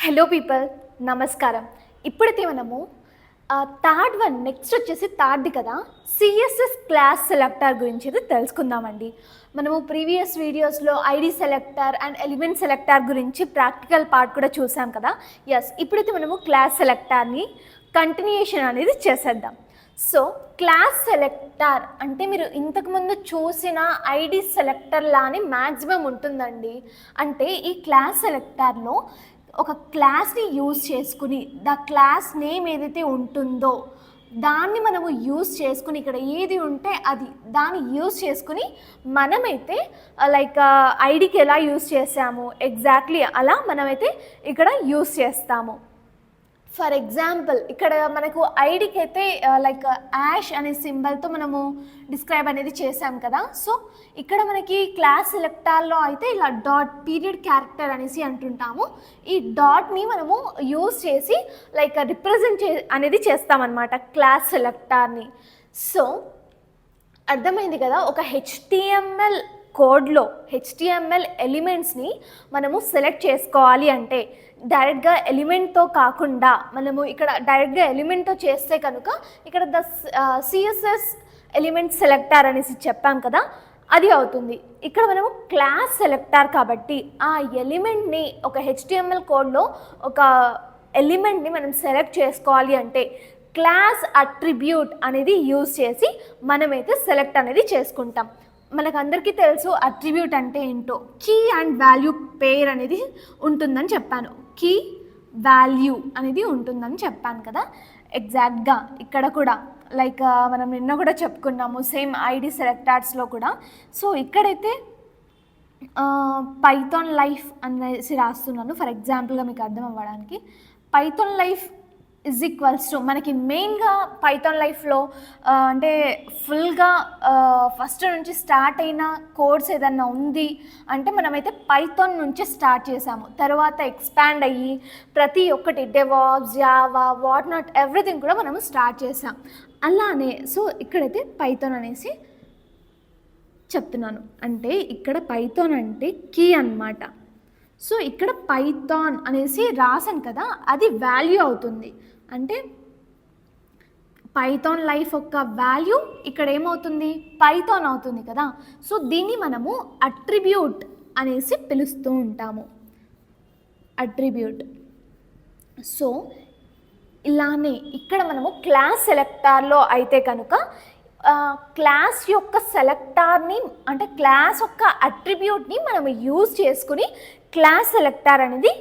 Hello people, నమస్కారం. ఇప్పుడైతే మనము థర్డ్ వన్ నెక్స్ట్ వచ్చేసి థర్డ్ది కదా, సిఎస్ఎస్ క్లాస్ సెలెక్టర్ గురించి అయితే తెలుసుకుందామండి. మనము ప్రీవియస్ వీడియోస్లో ID selector and element selector గురించి ప్రాక్టికల్ పార్ట్ కూడా చూసాం కదా. ఇప్పుడైతే మనము క్లాస్ సెలెక్టర్ని కంటిన్యూషన్ అనేది చేసేద్దాం. సో క్లాస్ సెలెక్టర్ అంటే మీరు ఇంతకుముందు చూసిన ఐడి సెలెక్టర్ లానే మ్యాక్సిమం ఉంటుందండి. అంటే ఈ క్లాస్ సెలెక్టర్లో ఒక క్లాస్ని యూజ్ చేసుకుని ద క్లాస్ నేమ్ ఏదైతే ఉంటుందో దాన్ని మనము యూజ్ చేసుకుని ఇక్కడ ఏది ఉంటే అది దాన్ని యూజ్ చేసుకుని మనమైతే లైక్ ఐడికి ఎలా యూజ్ చేసాము ఎగ్జాక్ట్లీ అలా మనమైతే ఇక్కడ యూజ్ చేస్తాము. ఫర్ ఎగ్జాంపుల్ ఇక్కడ మనకు ఐడికి అయితే లైక్ యాష్ అనే సింబల్తో మనము డిస్క్రైబ్ అనేది చేసాం కదా. సో ఇక్కడ మనకి క్లాస్ సెలెక్టర్లో అయితే ఇలా డాట్ పీరియడ్ క్యారెక్టర్ అనేసి అంటుంటాము. ఈ డాట్ని మనము యూజ్ చేసి లైక్ రిప్రజెంట్ అనేది చేస్తామన్నమాట క్లాస్ సెలెక్టర్ని. సో అర్థమైంది కదా, ఒక హెచ్టిఎంఎల్ కోడ్లో హెచ్టిఎంఎల్ ఎలిమెంట్స్ని మనము సెలెక్ట్ చేసుకోవాలి అంటే డైరెక్ట్గా ఎలిమెంట్తో కాకుండా మనము ఇక్కడ డైరెక్ట్గా ఎలిమెంట్తో చేస్తే కనుక ఇక్కడ ద సిఎస్ఎస్ ఎలిమెంట్ సెలెక్టర్ అనేసి చెప్పాం కదా, అది అవుతుంది. ఇక్కడ మనము క్లాస్ సెలెక్టర్ కాబట్టి ఆ ఎలిమెంట్ని ఒక హెచ్టిఎంఎల్ కోడ్లో ఒక ఎలిమెంట్ని మనం సెలెక్ట్ చేసుకోవాలి అంటే క్లాస్ అట్రిబ్యూట్ అనేది యూజ్ చేసి మనమైతే సెలెక్ట్ అనేది చేసుకుంటాం. మనకందరికీ తెలుసు అట్రిబ్యూట్ అంటే ఏంటో. కీ అండ్ వాల్యూ పేర్ అనేది ఉంటుందని చెప్పాను, కీ వాల్యూ అనేది ఉంటుందని చెప్పాను కదా. ఎగ్జాక్ట్గా ఇక్కడ కూడా లైక్ మనం నిన్న కూడా చెప్పుకున్నాము సేమ్ ఐడి సెలెక్టర్స్లో కూడా. సో ఇక్కడైతే పైథాన్ లైఫ్ అనేసి రాస్తున్నాను ఫర్ ఎగ్జాంపుల్గా మీకు అర్థం అవ్వడానికి. Python life is equals to మనకి మెయిన్గా పైథాన్ లైఫ్లో అంటే ఫుల్గా ఫస్ట్ నుంచి స్టార్ట్ అయిన కోడ్స్ ఏదన్నా ఉంది అంటే మనమైతే పైథాన్ నుంచి స్టార్ట్ చేసాము. తర్వాత ఎక్స్పాండ్ అయ్యి ప్రతి ఒక్కటి DevOps, Java, what not everything కూడా మనము స్టార్ట్ చేసాం. అలానే సో ఇక్కడైతే పైథాన్ అనేసి చెప్తున్నాను. అంటే ఇక్కడ పైథాన్ అంటే కీ అన్నమాట. సో ఇక్కడ పైథాన్ అనేసి రాసాను కదా, అది వాల్యూ అవుతుంది. అంటే పైథాన్ లైఫ్ యొక్క వాల్యూ ఇక్కడ ఏమవుతుంది, పైథాన్ అవుతుంది కదా. సో దీన్ని మనము అట్రిబ్యూట్ అనేసి పిలుస్తూ ఉంటాము, అట్రిబ్యూట్. సో ఇలానే ఇక్కడ మనము క్లాస్ సెలెక్టర్లో అయితే కనుక క్లాస్ యొక్క సెలెక్టర్ని అంటే క్లాస్ యొక్క అట్రిబ్యూట్ని మనం యూజ్ చేసుకుని క్లాస్ సెలెక్టర్ అనేది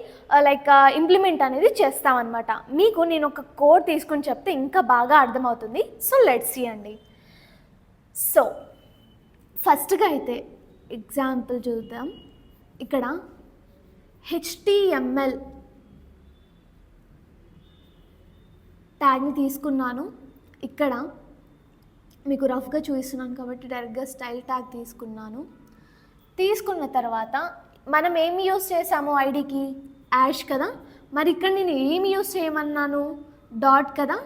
లైక్ ఇంప్లిమెంట్ అనేది చేస్తామన్నమాట. మీకు నేను ఒక కోడ్ తీసుకుని చెప్తే ఇంకా బాగా అర్థమవుతుంది. సో లెట్స్ సీ అండి. సో ఫస్ట్గా అయితే ఎగ్జాంపుల్ చూద్దాం. ఇక్కడ హెచ్టిఎంఎల్ ట్యాగ్ని తీసుకున్నాను. ఇక్కడ మీకు రఫ్గా చూపిస్తున్నాను కాబట్టి డైరెక్ట్గా స్టైల్ ట్యాగ్ తీసుకున్నాను. తీసుకున్న తర్వాత మనం ఏమి యూజ్ చేసాము ఐడికి, యాష్ కదా. మరి ఇక్కడ నేను ఏమి యూజ్ చేయమన్నాను, డాట్ కదా.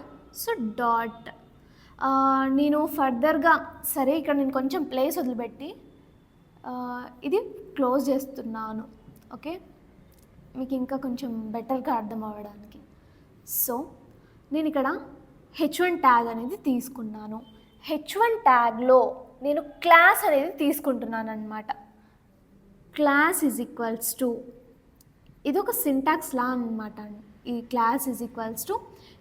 సో డాట్ నేను ఫర్దర్గా సరే ఇక్కడ నేను కొంచెం ప్లేస్ వదిలిపెట్టి ఇది క్లోజ్ చేస్తున్నాను. ఓకే, మీకు ఇంకా కొంచెం బెటర్గా అర్థం అవ్వడానికి. సో నేను ఇక్కడ హెచ్1 ట్యాగ్ అనేది తీసుకున్నాను. హెచ్1 ట్యాగ్లో నేను క్లాస్ అనేది తీసుకుంటున్నాను అనమాట. క్లాస్ ఈజ్ ఈక్వల్స్ టు ఇది ఒక సింటాక్స్ లా అనమాట. ఈ క్లాస్ ఈజ్ ఈక్వల్స్ టు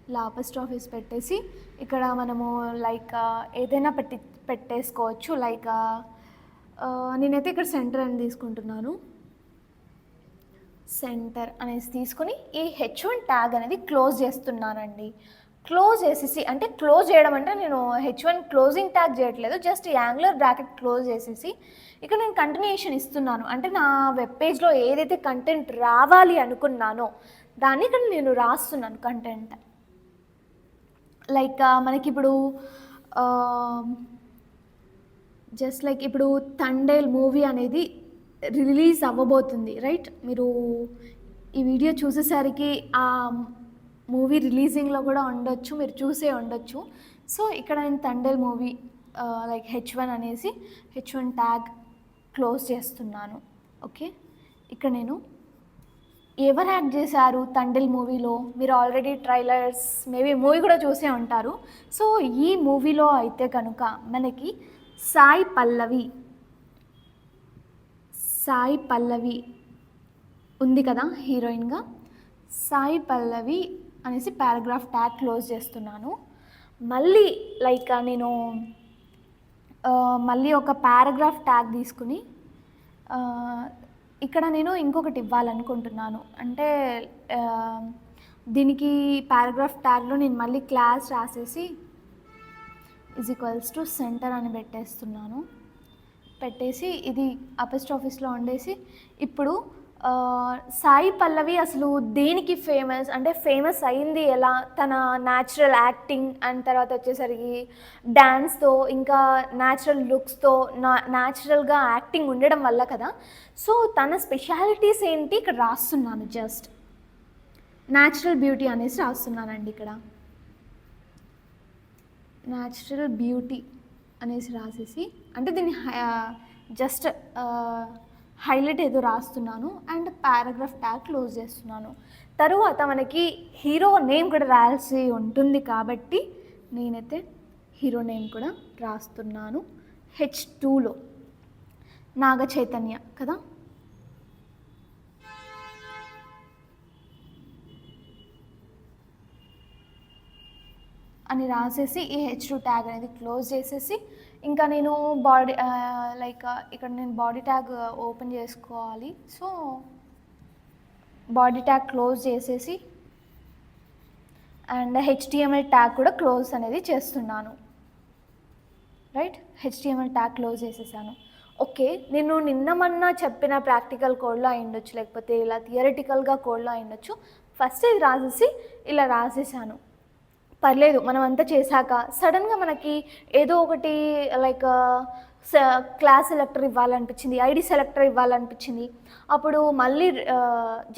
ఇలా అపోస్ట్రోఫీస్ పెట్టేసి ఇక్కడ మనము లైక్ ఏదైనా పెట్టేసుకోవచ్చు. లైక్ నేనైతే ఇక్కడ సెంటర్ అని తీసుకుంటున్నాను. సెంటర్ అనేసి తీసుకుని ఈ హెచ్1 ట్యాగ్ అనేది క్లోజ్ చేస్తున్నానండి. క్లోజ్ చేసేసి అంటే క్లోజ్ చేయడం అంటే నేను హెచ్1 క్లోజింగ్ ట్యాగ్ చేయట్లేదు, జస్ట్ యాంగులర్ బ్రాకెట్ క్లోజ్ చేసేసి ఇక్కడ నేను కంటిన్యూషన్ ఇస్తున్నాను. అంటే నా వెబ్ పేజ్లో ఏదైతే కంటెంట్ రావాలి అనుకున్నానో దాన్ని ఇక్కడ నేను రాస్తున్నాను కంటెంట్. లైక్ మనకి ఇప్పుడు జస్ట్ లైక్ ఇప్పుడు థండేల్ మూవీ అనేది రిలీజ్ అవ్వబోతుంది, రైట్? మీరు ఈ వీడియో చూసేసరికి ఆ మూవీ రిలీజింగ్లో కూడా ఉండొచ్చు, మీరు చూసే ఉండొచ్చు. సో ఇక్కడ నేను థండేల్ మూవీ లైక్ హెచ్1 అనేసి హెచ్1 ట్యాగ్ క్లోజ్ చేస్తున్నాను. ఓకే, ఇక్కడ నేను ఎవరు యాక్ట్ చేశారు తండేల్ మూవీలో? మీరు ఆల్రెడీ ట్రైలర్స్ మేబీ మూవీ కూడా చూసే ఉంటారు. సో ఈ మూవీలో అయితే కనుక మనకి సాయి పల్లవి సాయి పల్లవి ఉంది కదా హీరోయిన్గా. సాయి పల్లవి అనేసి పారాగ్రాఫ్ ట్యాగ్ క్లోజ్ చేస్తున్నాను. మళ్ళీ లైక్ నేను మళ్ళీ ఒక పారాగ్రాఫ్ ట్యాగ్ తీసుకుని ఇక్కడ నేను ఇంకొకటి ఇవ్వాలనుకుంటున్నాను. అంటే దీనికి పారాగ్రాఫ్ ట్యాగ్లో నేను మళ్ళీ క్లాస్ రాసేసి = సెంటర్ అని పెట్టేస్తున్నాను. పెట్టేసి ఇది అపోస్ట్రోఫీస్లో ఉండేసి ఇప్పుడు సాయి పల్లవి అసలు దేనికి ఫేమస్ అంటే ఫేమస్ అయింది ఎలా? తన న్యాచురల్ యాక్టింగ్ అండ్ తర్వాత వచ్చేసరికి డ్యాన్స్తో ఇంకా న్యాచురల్ లుక్స్తో న్యాచురల్గా యాక్టింగ్ ఉండడం వల్ల కదా. సో తన స్పెషాలిటీస్ ఏంటి ఇక్కడ రాస్తున్నాను. జస్ట్ న్యాచురల్ బ్యూటీ అనేసి రాస్తున్నానండి. ఇక్కడ న్యాచురల్ బ్యూటీ అనేసి రాసేసి అంటే దీన్ని జస్ట్ హైలైట్ ఏదో రాస్తున్నాను అండ్ పారాగ్రాఫ్ ట్యాగ్ క్లోజ్ చేస్తున్నాను. తరువాత మనకి హీరో నేమ్ కూడా రాయాల్సి ఉంటుంది కాబట్టి నేనైతే హీరో నేమ్ కూడా రాస్తున్నాను. H2లో నాగ చైతన్య కదా. అని రాసేసి ఈ H2 ట్యాగ్ అనేది క్లోజ్ చేసేసి ఇంకా నేను బాడీ లైక్ ఇక్కడ నేను బాడీ ట్యాగ్ ఓపెన్ చేసుకోవాలి. సో బాడీ ట్యాగ్ క్లోజ్ చేసేసి అండ్ HTML ట్యాగ్ కూడా క్లోజ్ అనేది చేస్తున్నాను. రైట్, HTML ట్యాగ్ క్లోజ్ చేసేసాను. ఓకే, నేను నిన్న చెప్పిన ప్రాక్టికల్ కోడ్లో అయ్యుండొచ్చు, లేకపోతే ఇలా థియరిటికల్గా కోడ్లో అయ్యుండొచ్చు. ఫస్ట్ ఇది రాసేసి ఇలా రాసేసాను. పర్లేదు, మనం అంతా చేశాక సడన్గా మనకి ఏదో ఒకటి లైక్ క్లాస్ సెలెక్టర్ ఇవ్వాలనిపించింది, ఐడి సెలెక్టర్ ఇవ్వాలనిపించింది. అప్పుడు మళ్ళీ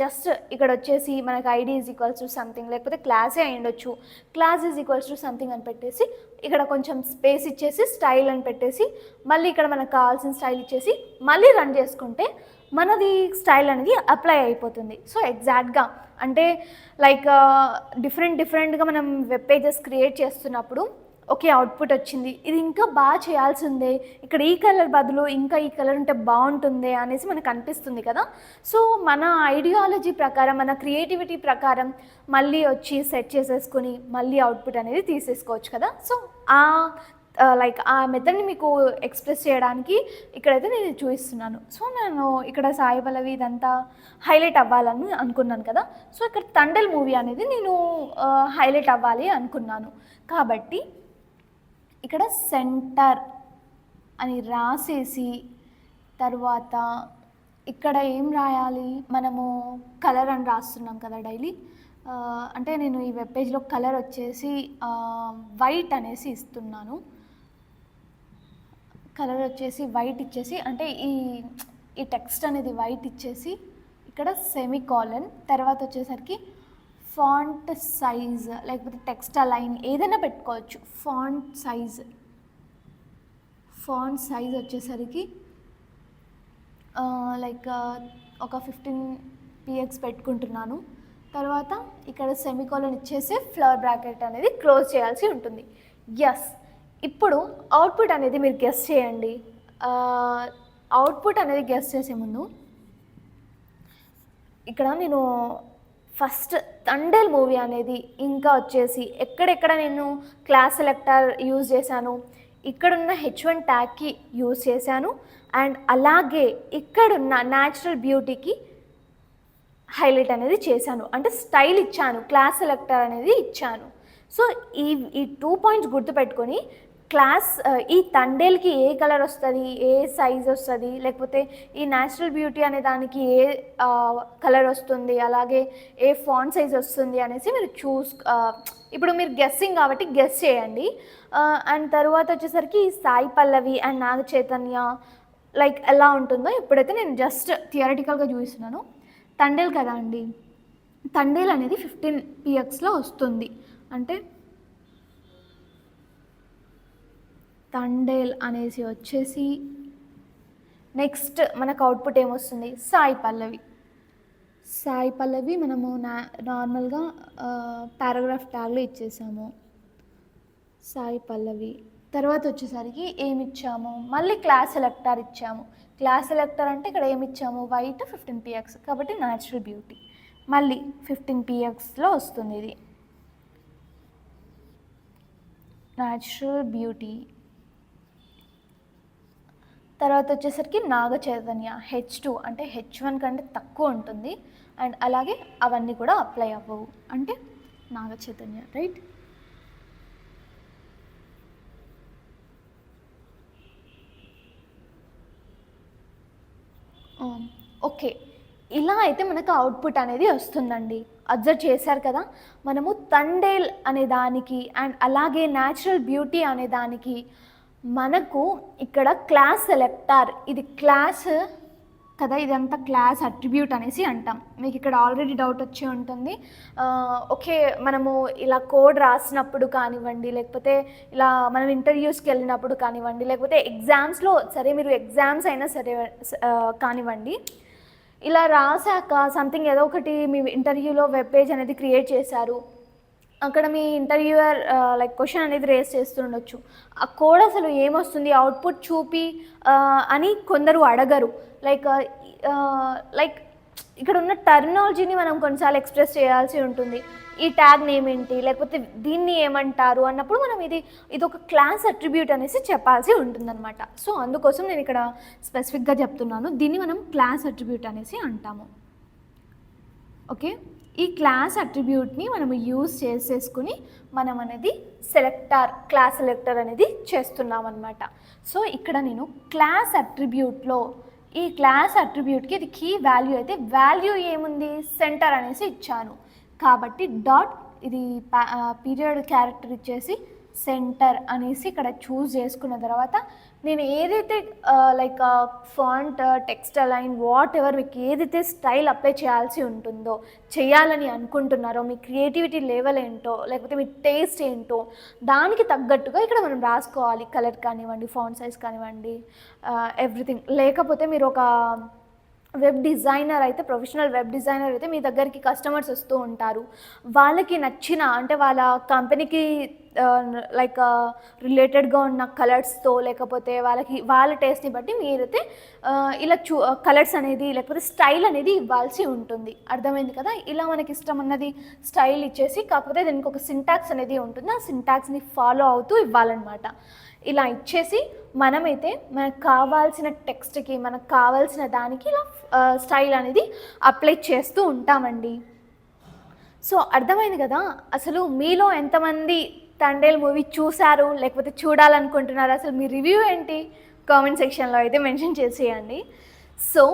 జస్ట్ ఇక్కడ వచ్చేసి మనకి ఐడి = సంథింగ్, లేకపోతే క్లాసే అయ్యుండొచ్చు, క్లాస్ = సంథింగ్ అని పెట్టేసి ఇక్కడ కొంచెం స్పేస్ ఇచ్చేసి స్టైల్ అని పెట్టేసి మళ్ళీ ఇక్కడ మనకు కావాల్సిన స్టైల్ ఇచ్చేసి మళ్ళీ రన్ చేసుకుంటే మనది స్టైల్ అనేది అప్లై అయిపోతుంది. సో ఎగ్జాక్ట్గా అంటే లైక్ డిఫరెంట్గా మనం వెబ్ పేజెస్ క్రియేట్ చేస్తున్నప్పుడు ఓకే అవుట్పుట్ వచ్చింది, ఇది ఇంకా బాగా చేయాల్సిందే, ఇక్కడ ఈ కలర్ బదులు ఇంకా ఈ కలర్ ఉంటే బాగుంటుంది అనేసి మనకు అనిపిస్తుంది కదా. సో మన ఐడియాలజీ ప్రకారం మన క్రియేటివిటీ ప్రకారం మళ్ళీ వచ్చి సెట్ చేసేసుకొని మళ్ళీ అవుట్పుట్ అనేది తీసేసుకోవచ్చు కదా. సో లైక్ ఆ మెథడ్ని మీకు ఎక్స్ప్రెస్ చేయడానికి ఇక్కడైతే నేను చూపిస్తున్నాను. సో నేను ఇక్కడ సాయి పల్లవి ఇదంతా హైలైట్ అవ్వాలని అనుకున్నాను కదా. సో ఇక్కడ తండేల్ మూవీ అనేది నేను హైలైట్ అవ్వాలి అనుకున్నాను కాబట్టి ఇక్కడ సెంటర్ అని రాసేసి తర్వాత ఇక్కడ ఏం రాయాలి, మనము కలర్ అని రాస్తున్నాం కదా డైలీ. అంటే నేను ఈ వెబ్ పేజ్లో కలర్ వచ్చేసి వైట్ అనేసి ఇస్తున్నాను. కలర్ వచ్చేసి వైట్ ఇచ్చేసి అంటే ఈ టెక్స్ట్ అనేది వైట్ ఇచ్చేసి ఇక్కడ సెమీకోలన్ తర్వాత వచ్చేసరికి ఫాంట్ సైజ్ లేకపోతే టెక్స్ట్ అలైన్ ఏదైనా పెట్టుకోవచ్చు. ఫాంట్ సైజ్ వచ్చేసరికి లైక్ ఒక 15 px పెట్టుకుంటున్నాను. తర్వాత ఇక్కడ సెమీకోలన్ ఇచ్చేసి ఫ్లవర్ బ్రాకెట్ అనేది క్లోజ్ చేయాల్సి ఉంటుంది. ఎస్, ఇప్పుడు అవుట్పుట్ అనేది మీరు గెస్ చేయండి. అవుట్పుట్ అనేది గెస్ చేసే ముందు ఇక్కడ నేను ఫస్ట్ తండేల్ మూవీ అనేది ఇంకా వచ్చేసి ఎక్కడెక్కడ నేను క్లాస్ సెలెక్టర్ యూజ్ చేశాను, ఇక్కడున్న H1 ట్యాగ్కి యూజ్ చేశాను అండ్ అలాగే ఇక్కడున్న న్యాచురల్ బ్యూటీకి హైలైట్ అనేది చేశాను. అంటే స్టైల్ ఇచ్చాను, క్లాస్ సెలెక్టర్ అనేది ఇచ్చాను. సో ఈ 2 పాయింట్స్ గుర్తుపెట్టుకొని క్లాస్ ఈ తండేల్కి ఏ కలర్ వస్తుంది, ఏ సైజ్ వస్తుంది, లేకపోతే ఈ న్యాచురల్ బ్యూటీ అనే దానికి ఏ కలర్ వస్తుంది, అలాగే ఏ ఫాంట్ సైజ్ వస్తుంది అనేసి మీరు ఇప్పుడు మీరు గెస్సింగ్ కాబట్టి గెస్ చేయండి. అండ్ తర్వాత వచ్చేసరికి సాయి పల్లవి అండ్ నాగ చైతన్య లైక్ ఎలా ఉంటుందో ఇప్పుడైతే నేను జస్ట్ థియరిటికల్గా చూపిస్తున్నాను. తండేల్ కదా అండి, తండేల్ అనేది 15 pxలో వస్తుంది. అంటే తండేల్ అనేసి వచ్చేసి నెక్స్ట్ మనకు అవుట్పుట్ ఏమొస్తుంది, సాయి పల్లవి. సాయి పల్లవి మనము నార్మల్గా పారాగ్రాఫ్ ట్యాగ్లో ఇచ్చేసాము. సాయి పల్లవి తర్వాత వచ్చేసరికి ఏమి ఇచ్చాము, మళ్ళీ క్లాస్ సెలెక్టర్ ఇచ్చాము. క్లాస్ సెలెక్టర్ అంటే ఇక్కడ ఏమి ఇచ్చాము, వైట్ 15px కాబట్టి న్యాచురల్ బ్యూటీ మళ్ళీ 15pxలో వస్తుంది. ఇది న్యాచురల్ బ్యూటీ. తర్వాత వచ్చేసరికి నాగ చైతన్య H2 అంటే H1 కంటే తక్కువ ఉంటుంది. అండ్ అలాగే అవన్నీ కూడా అప్లై అవ్వవు అంటే నాగ చైతన్య, రైట్. ఓకే, ఇలా అయితే మనకు అవుట్పుట్ అనేది వస్తుందండి. అబ్జర్వ్ చేశారు కదా, మనము తండేల్ అనే దానికి అండ్ అలాగే న్యాచురల్ బ్యూటీ అనే దానికి మనకు ఇక్కడ క్లాస్ సెలెక్టర్, ఇది క్లాస్ కదా, ఇదంతా క్లాస్ అట్రిబ్యూట్ అనేసి అంటాం. మీకు ఇక్కడ ఆల్రెడీ డౌట్ వచ్చి ఉంటుంది. ఓకే, మనము ఇలా కోడ్ రాసినప్పుడు కానివ్వండి, లేకపోతే ఇలా మనం ఇంటర్వ్యూస్కి వెళ్ళినప్పుడు కానివ్వండి, లేకపోతే ఎగ్జామ్స్లో సరే మీరు ఎగ్జామ్స్ అయినా సరే కానివ్వండి, ఇలా రాశాక సంథింగ్ ఏదో ఒకటి మీ ఇంటర్వ్యూలో వెబ్ పేజ్ అనేది క్రియేట్ చేశారు, అక్కడ మీ ఇంటర్వ్యూయర్ లైక్ క్వశ్చన్ అనేది రేస్ చేస్తుండొచ్చు. ఆ కోడ్ అసలు ఏమొస్తుంది, అవుట్పుట్ చూపి అని కొందరు అడగరు. లైక్ ఇక్కడ ఉన్న టర్మినాలజీని మనం కొన్నిసార్లు ఎక్స్ప్రెస్ చేయాల్సి ఉంటుంది. ఈ ట్యాగ్ నేమ్ ఏంటి, లేకపోతే దీన్ని ఏమంటారు అన్నప్పుడు మనం ఇది ఒక క్లాస్ అట్రిబ్యూట్ అనేసి చెప్పాల్సి ఉంటుందన్నమాట. సో అందుకోసం నేను ఇక్కడ స్పెసిఫిక్గా చెప్తున్నాను, దీన్ని మనం క్లాస్ అట్రిబ్యూట్ అనేసి అంటాము. ఓకే, ఈ క్లాస్ అట్రిబ్యూట్ని మనం యూజ్ చేసేసుకుని మనం అనేది క్లాస్ సెలెక్టర్ అనేది చేస్తున్నాం అనమాట. సో ఇక్కడ నేను క్లాస్ అట్రిబ్యూట్లో ఈ క్లాస్ అట్రిబ్యూట్కి ఇది కీ వాల్యూ అయితే వాల్యూ ఏముంది, సెంటర్ అనేసి ఇచ్చాను కాబట్టి డాట్ ఇది పీరియడ్ క్యారెక్టర్ ఇచ్చేసి సెంటర్ అనేసి ఇక్కడ చూస్ చేసుకున్న తర్వాత నేను ఏదైతే like font, text align, what ever మీకు ఏదైతే స్టైల్ అప్లై చేయాల్సి ఉంటుందో, చేయాలని అనుకుంటున్నారో, మీ క్రియేటివిటీ లెవెల్ ఏంటో, లేకపోతే మీ టేస్ట్ ఏంటో దానికి తగ్గట్టుగా ఇక్కడ మనం రాసుకోవాలి. కలర్ కానివ్వండి, ఫాంట్ సైజ్ కానివ్వండి, ఎవ్రీథింగ్. లేకపోతే మీరు ఒక వెబ్ డిజైనర్ అయితే, ప్రొఫెషనల్ వెబ్ డిజైనర్ అయితే మీ దగ్గరికి కస్టమర్స్ వస్తూ ఉంటారు. వాళ్ళకి నచ్చిన అంటే వాళ్ళ కంపెనీకి లైక్ రిలేటెడ్గా ఉన్న కలర్స్తో, లేకపోతే వాళ్ళ టేస్ట్ని బట్టి మీరైతే ఇలా కలర్స్ అనేది లేకపోతే స్టైల్ అనేది ఇవ్వాల్సి ఉంటుంది. అర్థమైంది కదా. ఇలా మనకి ఇష్టం ఉన్నది స్టైల్ ఇచ్చేసి, కాకపోతే దీనికి ఒక సింటాక్స్ అనేది ఉంటుంది, ఆ సింటాక్స్ని ఫాలో అవుతూ ఇవ్వాలన్నమాట. ఇలా ఇచ్చేసి మనమైతే మనకు కావాల్సిన టెక్స్ట్కి, మనకు కావాల్సిన దానికి ఇలా స్టైల్ అనేది అప్లై చేస్తూ ఉంటామండి. సో అర్థమైంది కదా. అసలు మీలో ఎంతమంది తండేల్ మూవీ చూశారు, లేకపోతే చూడాలనుకుంటున్నారు, అసలు మీ రివ్యూ ఏంటి కామెంట్ సెక్షన్లో అయితే మెన్షన్ చేసేయండి. సో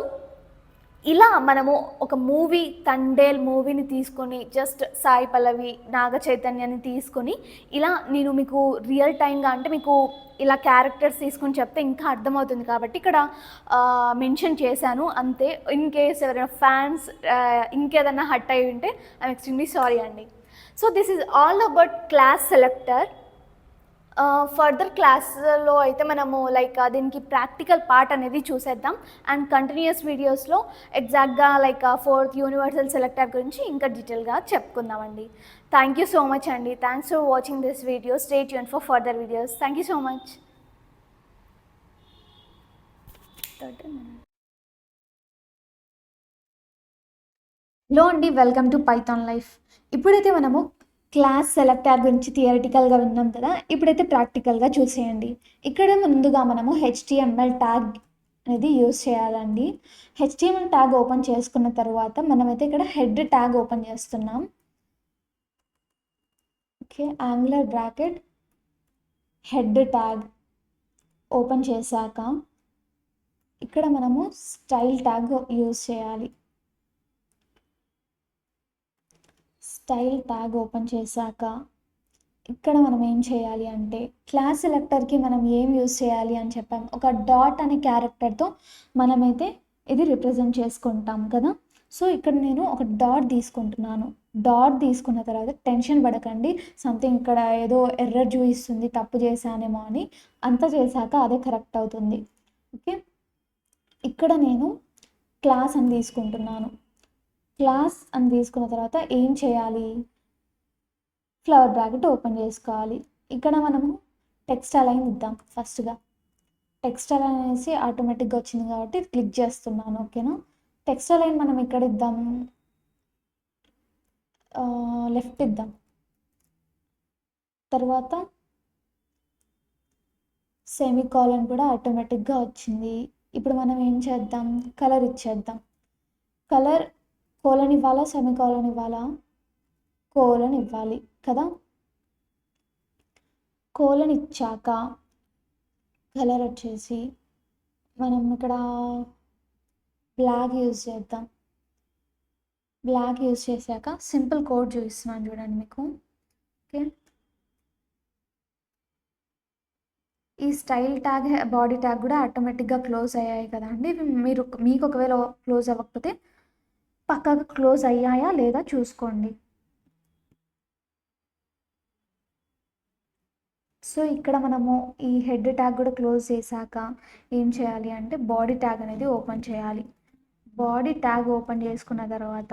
ఇలా మనము ఒక మూవీ, తండేల్ మూవీని తీసుకొని జస్ట్ సాయి పల్లవి, నాగ చైతన్యాన్ని తీసుకొని ఇలా నేను మీకు రియల్ టైమ్గా అంటే మీకు ఇలా క్యారెక్టర్స్ తీసుకొని చెప్తే ఇంకా అర్థమవుతుంది కాబట్టి ఇక్కడ మెన్షన్ చేశాను అంతే. ఇన్ కేస్ ఎవరైనా ఫ్యాన్స్ ఇంకేదన్నా హట్ అయి ఉంటే ఐఎమ్ ఎక్స్ట్రీమ్లీ సారీ అండి. So this is all about class selector. Further క్లాస్లో అయితే మనము లైక్ దీనికి ప్రాక్టికల్ పార్ట్ అనేది చూసేద్దాం. అండ్ కంటిన్యూస్ వీడియోస్లో ఎగ్జాక్ట్గా లైక్ 4th యూనివర్సల్ సెలెక్టర్ గురించి ఇంకా డీటెయిల్గా చెప్పుకుందామండి. థ్యాంక్ యూ సో మచ్ అండి. Thanks for watching this video. Stay tune for further videos. Thank you so much. Hello అండి, వెల్కమ్ టు పైథాన్ లైఫ్. ఇప్పుడైతే మనము క్లాస్ సెలెక్టర్ గురించి థియరిటికల్గా విన్నాం కదా, ఇప్పుడైతే ప్రాక్టికల్గా చూసేయండి. ఇక్కడ ముందుగా మనము HTML ట్యాగ్ అనేది యూజ్ చేయాలండి. HTML ట్యాగ్ ఓపెన్ చేసుకున్న తర్వాత మనమైతే ఇక్కడ హెడ్ ట్యాగ్ ఓపెన్ చేస్తున్నాం. Okay, angular bracket head tag open చేశాక ఇక్కడ మనము స్టైల్ ట్యాగ్ యూజ్ చేయాలి. స్టైల్ ట్యాగ్ ఓపెన్ చేశాక ఇక్కడ మనం ఏం చేయాలి అంటే క్లాస్ సెలెక్టర్కి మనం ఏం యూజ్ చేయాలి అని చెప్పాం. ఒక డాట్ అనే క్యారెక్టర్తో మనమైతే ఇది రిప్రజెంట్ చేసుకుంటాం కదా. సో ఇక్కడ నేను ఒక డాట్ తీసుకుంటున్నాను. డాట్ తీసుకున్న తర్వాత టెన్షన్ పడకండి, సంథింగ్ ఇక్కడ ఏదో ఎర్రర్ చూపిస్తుంది, తప్పు చేశానేమో అని. అంతా చేశాక అదే కరెక్ట్ అవుతుంది. ఓకే, ఇక్కడ నేను క్లాస్ అని తీసుకుంటున్నాను. క్లాస్ అని తీసుకున్న తర్వాత ఏం చేయాలి, ఫ్లవర్ బ్రాకెట్ ఓపెన్ చేసుకోవాలి. ఇక్కడ మనము టెక్స్ట్ అలైన్ ఇద్దాం. ఫస్ట్గా టెక్స్ట్ అలైన్ అనేసి ఆటోమేటిక్గా వచ్చింది కాబట్టి క్లిక్ చేస్తున్నాను. ఓకేనా, టెక్స్ట్ అలైన్ మనం ఇక్కడ ఇద్దాం, లెఫ్ట్ ఇద్దాం. తర్వాత సెమీకాలన్ కూడా ఆటోమేటిక్గా వచ్చింది. ఇప్పుడు మనం ఏం చేద్దాం, కలర్ ఇచ్చేద్దాం. కలర్ కోలన్ ఇవ్వాలా, సెమీకాలన్ ఇవ్వాలా? కోలన్ ఇవ్వాలి కదా. కోలన్ ఇచ్చాక కలర్ వచ్చేసి మనం ఇక్కడ బ్లాక్ యూజ్ చేద్దాం. బ్లాక్ యూజ్ చేశాక సింపుల్ కోడ్ చూపిస్తున్నాను చూడండి మీకు. ఓకే, ఈ స్టైల్ ట్యాగ్, బాడీ ట్యాగ్ కూడా ఆటోమేటిక్గా క్లోజ్ అయ్యాయి కదా అండి. మీకు ఒకవేళ క్లోజ్ అవ్వకపోతే పక్కగా క్లోజ్ అయ్యాయా లేదా చూసుకోండి. సో ఇక్కడ మనము ఈ హెడ్ ట్యాగ్ కూడా క్లోజ్ చేశాక ఏం చేయాలి అంటే బాడీ ట్యాగ్ అనేది ఓపెన్ చేయాలి. బాడీ ట్యాగ్ ఓపెన్ చేసుకున్న తర్వాత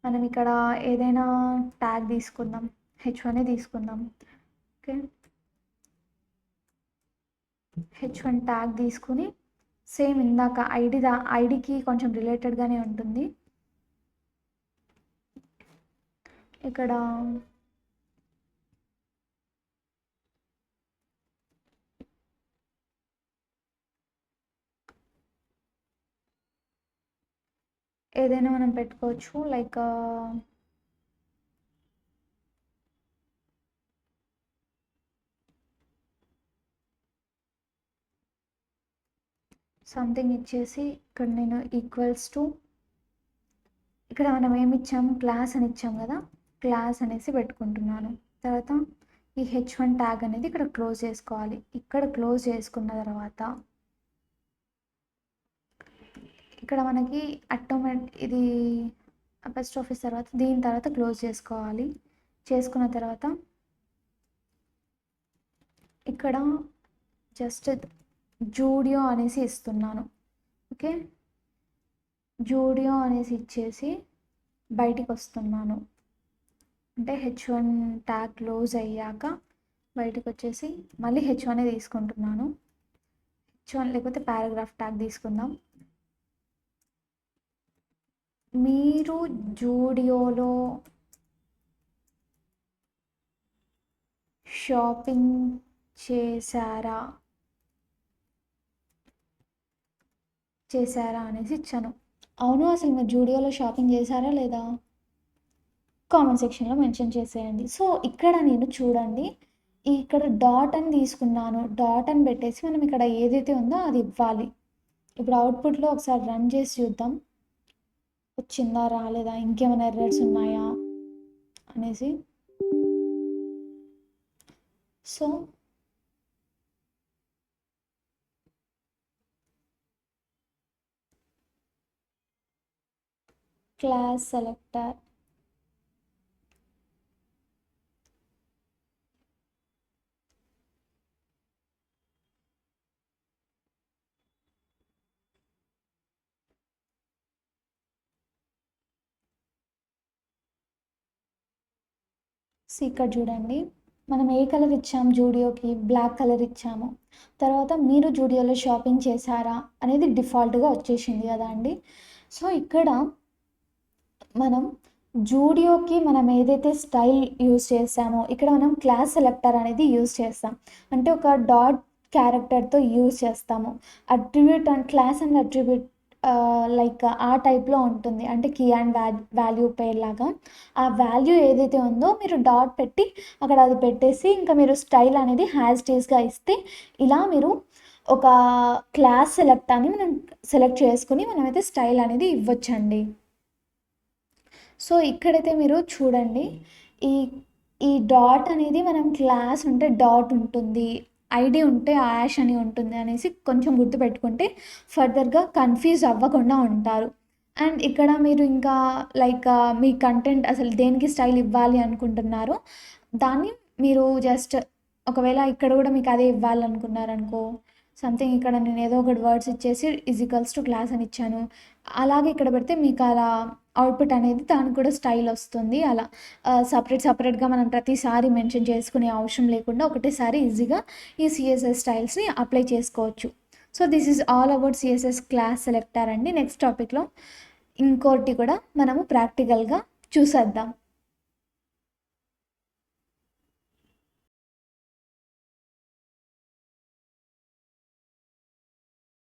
మనం ఇక్కడ ఏదైనా ట్యాగ్ తీసుకుందాం, H1 తీసుకుందాం. ఓకే, H1 ట్యాగ్ తీసుకుని సేమ్ ఇందాక ఐడికి కొంచెం రిలేటెడ్గానే ఉంటుంది. ఇక్కడ ఏదైనా మనం పెట్టుకోవచ్చు, లైక్ సంథింగ్ ఇచ్చేసి ఇక్కడ నేను ఈక్వల్స్ టు, ఇక్కడ మనం ఏమి ఇచ్చాము, క్లాస్ అని ఇచ్చాం కదా, క్లాస్ అనేసి పెట్టుకుంటున్నాను. తర్వాత ఈ H1 ట్యాగ్ అనేది ఇక్కడ క్లోజ్ చేసుకోవాలి. ఇక్కడ క్లోజ్ చేసుకున్న తర్వాత ఇక్కడ మనకి ఇది అపోస్ట్రోఫీ తర్వాత దీని తర్వాత క్లోజ్ చేసుకోవాలి. చేసుకున్న తర్వాత ఇక్కడ జస్ట్ జూడియో అనేసి ఇస్తున్నాను. ఓకే, జూడియో అనేసి ఇచ్చేసి బయటికి వస్తున్నాను. అంటే H1 ట్యాగ్ క్లోజ్ అయ్యాక బయటికి వచ్చేసి మళ్ళీ H1 తీసుకుంటున్నాను. H1 లేకపోతే పారాగ్రాఫ్ ట్యాగ్ తీసుకుందాం. మీరు జూడియోలో షాపింగ్ చేశారా అనేసి ఇచ్చాను. అవును, అసలు మీరు జూడియోలో షాపింగ్ చేశారా లేదా కామెంట్ సెక్షన్లో మెన్షన్ చేసేయండి. సో ఇక్కడ నేను చూడండి, ఇక్కడ డాట్ అని తీసుకున్నాను. డాట్ అని పెట్టేసి మనం ఇక్కడ ఏదైతే ఉందో అది ఇవ్వాలి. ఇప్పుడు అవుట్పుట్లో ఒకసారి రన్ చేసి చూద్దాం, వచ్చిందా రాలేదా, ఇంకేమైనా ఎర్రర్స్ ఉన్నాయా అనేసి. సో క్లాస్ సెలెక్టర్, ఇక్కడ చూడండి మనం ఏ కలర్ ఇచ్చాము జూడియోకి, బ్లాక్ కలర్ ఇచ్చాము. తర్వాత మీరు జూడియోలో షాపింగ్ చేశారా అనేది డిఫాల్ట్గా వచ్చేసింది కదా అండి. సో ఇక్కడ మనం జూడియోకి మనం ఏదైతే స్టైల్ యూజ్ చేసామో ఇక్కడ మనం క్లాస్ సెలెక్టర్ అనేది యూజ్ చేస్తాం. అంటే ఒక డాట్ క్యారెక్టర్తో యూజ్ చేస్తాము. Attribute and class and attribute like ఆ టైప్లో ఉంటుంది. అంటే కీ అండ్ వాల్యూ పేర్ లాగా ఆ వాల్యూ ఏదైతే ఉందో మీరు డాట్ పెట్టి అక్కడ అది పెట్టేసి ఇంకా మీరు స్టైల్ అనేది హ్యాజ్ టీస్గా ఇస్తే ఇలా మీరు ఒక క్లాస్ సెలెక్ట్ అని మనం సెలెక్ట్ చేసుకుని మనమైతే స్టైల్ అనేది ఇవ్వచ్చండి. సో ఇక్కడైతే మీరు చూడండి, ఈ డాట్ అనేది మనం క్లాస్ ఉంటే డాట్ ఉంటుంది, ఐడి ఉంటే యాష్ అని ఉంటుంది అనేసి కొంచెం గుర్తుపెట్టుకుంటే ఫర్దర్గా కన్ఫ్యూజ్ అవ్వకుండా ఉంటారు. అండ్ ఇక్కడ మీరు ఇంకా లైక్ మీ కంటెంట్ అసలు దేనికి స్టైల్ ఇవ్వాలి అనుకుంటున్నారో దాన్ని మీరు జస్ట్ ఒకవేళ ఇక్కడ కూడా మీకు అదే ఇవ్వాలనుకున్నారనుకో, సంథింగ్ ఇక్కడ నేను ఏదో ఒకటి వర్డ్స్ ఇచ్చేసి ఈక్వల్స్ టు క్లాస్ అని ఇచ్చాను. అలాగే ఇక్కడ పెడితే మీకు అలా అవుట్పుట్ అనేది దానికి కూడా స్టైల్ వస్తుంది. అలా సపరేట్గా మనం ప్రతిసారి మెన్షన్ చేసుకునే అవసరం లేకుండా ఒకటేసారి ఈజీగా ఈ సిఎస్ఎస్ స్టైల్స్ని అప్లై చేసుకోవచ్చు. So this is all about CSS class selector అండి. నెక్స్ట్ టాపిక్లో ఇంకోటి కూడా మనము ప్రాక్టికల్గా చూసేద్దాం.